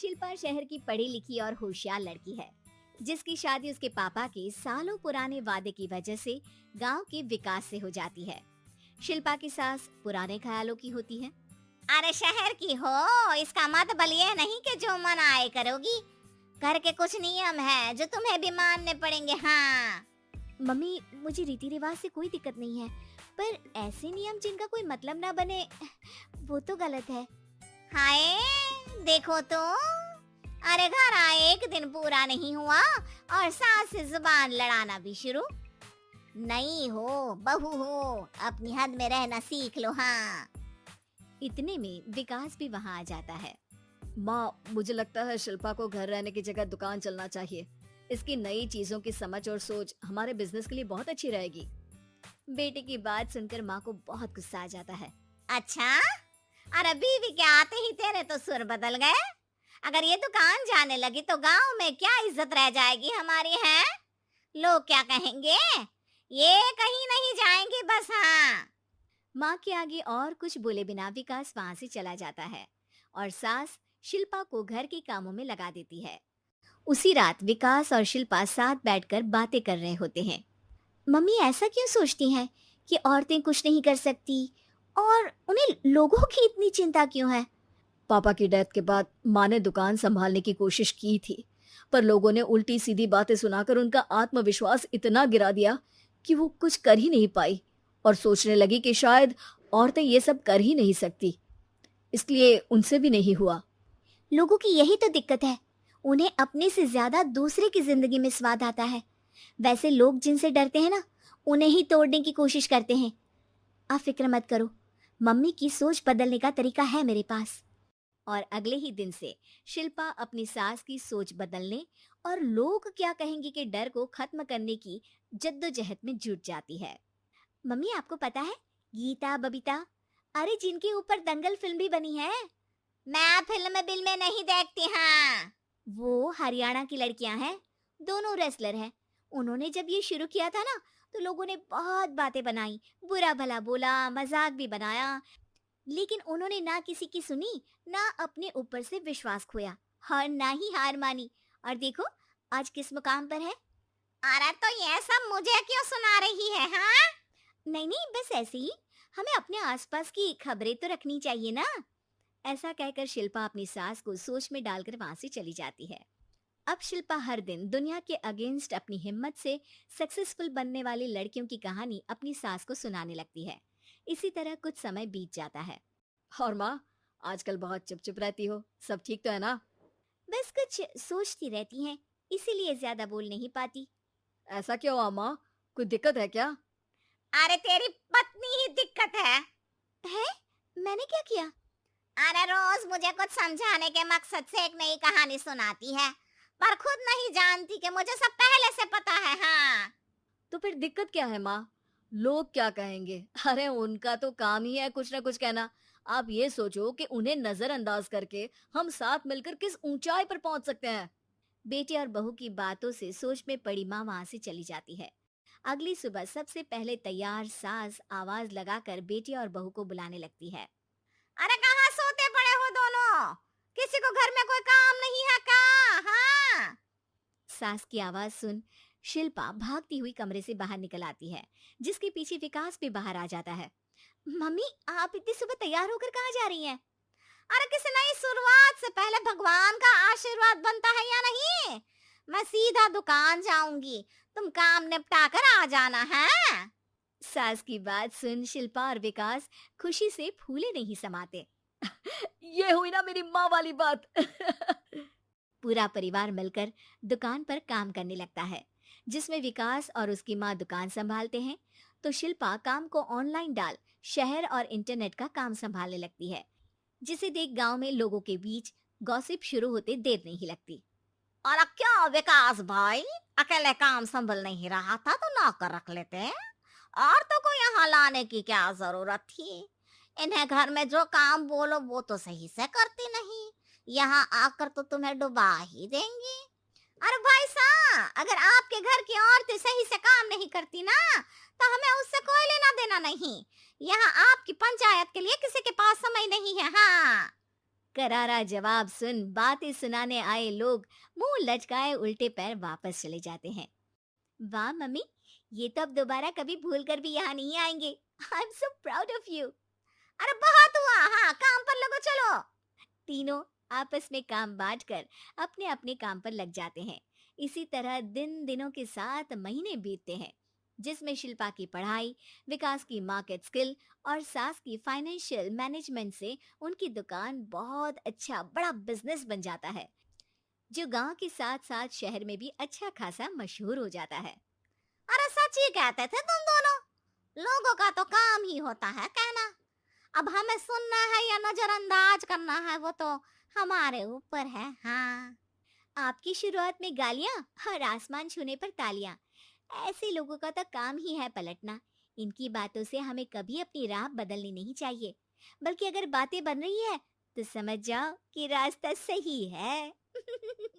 शिल्पा शहर की पढ़ी लिखी और होशियार लड़की है, जिसकी शादी उसके पापा के सालों पुराने वादे की वजह से गांव के विकास से हो जाती है। शिल्पा की सास पुराने ख्यालों की होती है। अरे शहर की हो, इसका मतलब ये नहीं कि जो मन आए करोगी। घर के कुछ नियम है जो तुम्हें भी मानने पड़ेंगे। हाँ। मम्मी, मुझे रीति रिवाज से कोई दिक्कत नहीं है, पर ऐसे नियम जिनका कोई मतलब ना बने, वो तो गलत है। हाय, देखो तो। अरे घर आए एक दिन पूरा नहीं हुआ और सास से जुबान लड़ाना भी शुरू। नहीं हो, बहू हो, अपनी हद में रहना सीख लो। हाँ। इतने में विकास भी वहाँ आ जाता है। माँ, मुझे लगता है शिल्पा को घर रहने की जगह दुकान चलना चाहिए। इसकी नई चीजों की समझ और सोच हमारे बिजनेस के लिए बहुत अच्छी रहेगी। बेटे की बात सुनकर माँ को बहुत गुस्सा आ जाता है। अच्छा, अरे बीवी के आते ही तेरे तो सुर बदल गए। अगर ये दुकान जाने लगी तो गांव में क्या इज्जत रह जाएगी हमारी है? लोग क्या कहेंगे? ये कहीं नहीं जाएंगे बस। हाँ। माँ के आगे और कुछ बोले बिना विकास वहाँ से चला जाता है और सास शिल्पा को घर के कामों में लगा देती है। उसी रात विकास और शिल्पा साथ बैठकर बातें कर रहे होते हैं। मम्मी ऐसा क्यों सोचती हैं कि औरतें कुछ नहीं कर सकती, और उन्हें लोगों की इतनी चिंता क्यों है? पापा की डेथ के बाद माँ ने दुकान संभालने की कोशिश की थी, पर लोगों ने उल्टी सीधी बातें सुनाकर उनका आत्मविश्वास इतना गिरा दिया कि वो कुछ कर ही नहीं पाई और सोचने लगी कि शायद औरतें ये सब कर ही नहीं सकती, इसलिए उनसे भी नहीं हुआ। लोगों की यही तो दिक्कत है, उन्हें अपने से ज्यादा दूसरे की जिंदगी में स्वाद आता है। वैसे लोग जिनसे डरते हैं ना, उन्हें ही तोड़ने की कोशिश करते हैं। आप फिक्र मत करो, मम्मी की सोच बदलने का तरीका है मेरे पास। और अगले ही दिन से शिल्पा अपनी सास की सोच बदलने और लोग क्या कहेंगे के डर को खत्म करने की जद्दोजहद में जुट जाती है। मम्मी, आपको पता है गीता बबीता, अरे जिनके ऊपर दंगल फिल्म भी बनी है। मैं फिल्म बिल में नहीं देखती। हाँ। वो हरियाणा की लड़कियां हैं, दोनों रेसलर हैं। उन्होंने जब ये शुरू किया था ना, तो लोगों ने बहुत बातें बनाई, बुरा भला बोला, मजाक भी बनाया, लेकिन उन्होंने ना किसी की सुनी, ना अपने ऊपर से विश्वास खोया और ना ही हार मानी। और देखो आज किस मुकाम पर है। अरे तो ये सब मुझे क्यों सुना रही है? हाँ। नहीं नहीं, बस ऐसे ही, हमें अपने आसपास की खबरें तो रखनी चाहिए ना। ऐसा कहकर शिल्पा अपनी सास को सोच में डालकर वहां से चली जाती है। अब शिल्पा हर दिन दुनिया के अगेंस्ट अपनी हिम्मत से सक्सेसफुल बनने वाली लड़कियों की कहानी अपनी सास को सुनाने लगती है। इसी तरह कुछ समय बीत जाता है। और माँ, आजकल बहुत चुप चुप रहती हो, सब ठीक तो है ना? बस कुछ सोचती रहती हैं, इसीलिए ज्यादा बोल नहीं पाती। ऐसा क्यों अम्मा, कोई दिक्कत है क्या? अरे तेरी पत्नी ही दिक्कत है। है? मैंने क्या किया? अरे रोज मुझे कुछ समझाने के मकसद से एक नई कहानी सुनाती है, पर खुद नहीं जानती कि मुझे सब पहले से पता है। हाँ। तो फिर दिक्कत क्या है माँ? लोग क्या कहेंगे? अरे उनका तो काम ही है कुछ ना कुछ कहना। आप ये सोचो कि उन्हें नजरअंदाज करके हम साथ मिलकर किस ऊंचाई पर पहुंच सकते हैं। बेटे और बहू की बातों से सोच में पड़ी माँ वहां से चली जाती है। अगली सुबह सबसे पहले तैयार सास आवाज लगाकर बेटे और बहू को बुलाने लगती है। अरे कहाँ सोते पड़े हो दोनों? किसी को घर में कोई काम नहीं है का? हाँ। सास की आवाज सुन शिल्पा भागती हुई कमरे से बाहर निकल आती है, जिसके पीछे विकास भी बाहर आ जाता है। मम्मी, आप इतनी सुबह तैयार होकर कहाँ जा रही हैं? अरे किसी नई शुरुआत से पहले भगवान का आशीर्वाद बनता है या नहीं? मैं सीधा दुकान जाऊंगी, तुम काम निपटा कर आ जाना है। सास की बात सुन शिल्पा और विकास खुशी से फूले नहीं समाते। ये हुई ना मेरी माँ वाली बात। पूरा परिवार मिलकर दुकान पर काम करने लगता है, जिसमें विकास और उसकी माँ दुकान संभालते हैं, तो शिल्पा काम को ऑनलाइन डाल शहर और इंटरनेट का काम संभालने लगती है, जिसे देख गांव में लोगों के बीच गॉसिप शुरू होते देर नहीं लगती। और क्या विकास भाई, अकेले काम संभल नहीं रहा था तो नौकर रख लेते। और तो को यहाँ लाने की क्या जरूरत थी? इन्हें घर में जो काम बोलो वो तो सही से करती नहीं, यहाँ आकर तो तुम्हें डुबा ही देंगी। अरे भाई साहब, अगर आपके घर की औरतें सही से काम नहीं करती ना, तो हमें उससे कोई लेना देना नहीं। यहाँ आपकी पंचायत के लिए किसी के पास समय नहीं है। हाँ। करारा जवाब सुन बातें सुनाने आए लोग मुंह लटकाए उल्टे पैर वापस चले जाते हैं। वाह मम्मी, ये तो अब दोबारा कभी भूल कर भी यहाँ नहीं आएंगे। I am so proud of you. अरे बहुत हुआ, हाँ काम पर लगो चलो। तीनों आपस में काम बांटकर अपने अपने काम पर लग जाते हैं। इसी तरह दिनों के साथ महीने बीतते हैं, जिसमें शिल्पा की पढ़ाई, विकास की मार्केट स्किल और सास की फाइनेंशियल मैनेजमेंट से उनकी दुकान बहुत अच्छा बड़ा बिजनेस बन जाता है, जो गांव के साथ साथ शहर में भी अच्छा खासा मशहूर हो जाता है। अरे सच ही कहते थे तुम दोनों, लोगों का तो काम ही होता है कहना। अब हमें सुनना है या नजरअंदाज करना है वो तो हमारे ऊपर है। हाँ। आपकी शुरुआत में गालियां और आसमान छूने पर तालियां, ऐसे लोगों का तो काम ही है पलटना। इनकी बातों से हमें कभी अपनी राह बदलनी नहीं चाहिए, बल्कि अगर बातें बन रही है तो समझ जाओ कि रास्ता सही है।